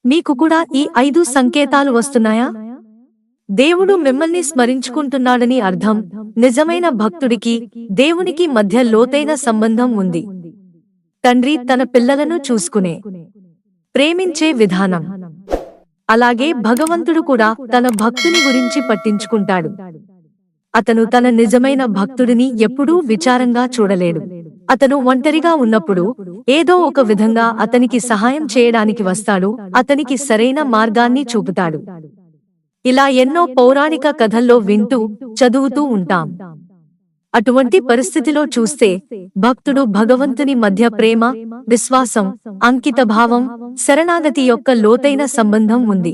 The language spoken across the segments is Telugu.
మీకు కూడా ఈ 5 సంకేతాలు వస్తున్నాయా? దేవుడు మిమ్మల్ని స్మరించుకుంటున్నాడని అర్థం. నిజమైన భక్తుడికి దేవునికి మధ్య లోతైన సంబంధం ఉంది. తండ్రి తన పిల్లలను చూసుకునే ప్రేమించే విధానం. అలాగే భగవంతుడు కూడా తన భక్తుని గురించి పట్టించుకుంటాడు. అతను తన నిజమైన భక్తుడిని ఎప్పుడూ విచారంగా చూడలేడు. అతను ఒంటరిగా ఉన్నప్పుడు ఏదో ఒక విధంగా అతనికి సహాయం చేయడానికి వస్తాడు, అతనికి సరైన మార్గాన్ని చూపుతాడు. ఇలా ఎన్నో పౌరాణిక కథల్లో వింటూ, చదువుతూ ఉంటాం. అటువంటి పరిస్థితిలో చూస్తే భక్తుడు భగవంతుని మధ్య ప్రేమ, విశ్వాసం, అంకితభావం, శరణాగతి యొక్క లోతైన సంబంధం ఉంది.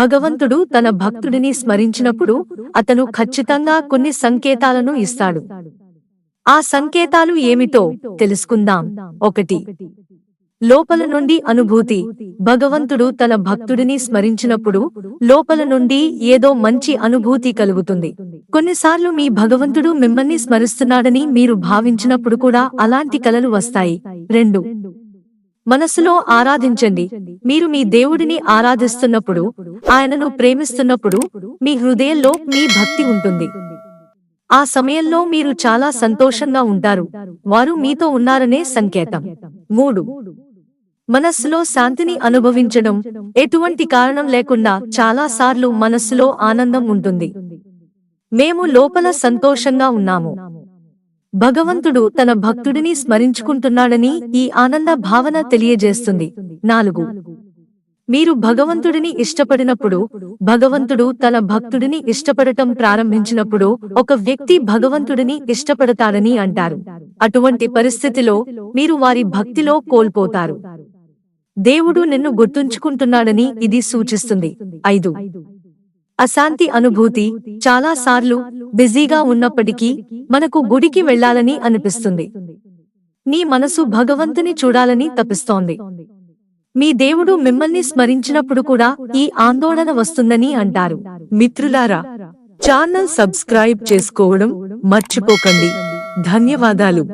భగవంతుడు తన భక్తుడిని స్మరించినప్పుడు అతను ఖచ్చితంగా కొన్ని సంకేతాలను ఇస్తాడు. ఆ సంకేతాలు ఏమిటో తెలుసుకుందాం. 1. లోపల నుండి అనుభూతి. భగవంతుడు తన భక్తుడిని స్మరించినప్పుడు లోపల నుండి ఏదో మంచి అనుభూతి కలుగుతుంది. కొన్నిసార్లు మీ భగవంతుడు మిమ్మల్ని స్మరిస్తున్నాడని మీరు భావించినప్పుడు కూడా అలాంటి కలలు వస్తాయి. 2. మనసులో ఆరాధించండి. మీరు మీ దేవుడిని ఆరాధిస్తున్నప్పుడు, ఆయనను ప్రేమిస్తున్నప్పుడు మీ హృదయంలో మీ భక్తి ఉంటుంది. ఆ సమయంలో మీరు చాలా సంతోషంగా ఉంటారు. వారు మీతో ఉన్నారనే సంకేతం. 3. మనస్సులో శాంతిని అనుభవించడం. ఎటువంటి కారణం లేకుండా చాలా సార్లు మనస్సులో ఆనందం ఉంటుంది. మేము లోపల సంతోషంగా ఉన్నాము. భగవంతుడు తన భక్తుడిని స్మరించుకుంటున్నాడని ఈ ఆనంద భావన తెలియజేస్తుంది. 4. మీరు భగవంతుడిని ఇష్టపడినప్పుడు, భగవంతుడు తన భక్తుడిని ఇష్టపడటం ప్రారంభించినప్పుడు ఒక వ్యక్తి భగవంతుడిని ఇష్టపడతాడని అంటారు. అటువంటి పరిస్థితిలో మీరు వారి భక్తిలో కోల్పోతారు. దేవుడు నిన్ను గుర్తుంచుకుంటున్నాడని ఇది సూచిస్తుంది. 5. అశాంతి అనుభూతి. చాలా సార్లు బిజీగా ఉన్నప్పటికీ మనకు గుడికి వెళ్లాలని అనిపిస్తుంది. నీ మనసు భగవంతుని చూడాలని తపిస్తోంది. మీ దేవుడు మిమ్మల్ని స్మరించినప్పుడు కూడా ఈ ఆందోళన వస్తుందని అంటారు. మిత్రులారా, ఛానల్ సబ్స్క్రైబ్ చేసుకోవడం మర్చిపోకండి. ధన్యవాదాలు.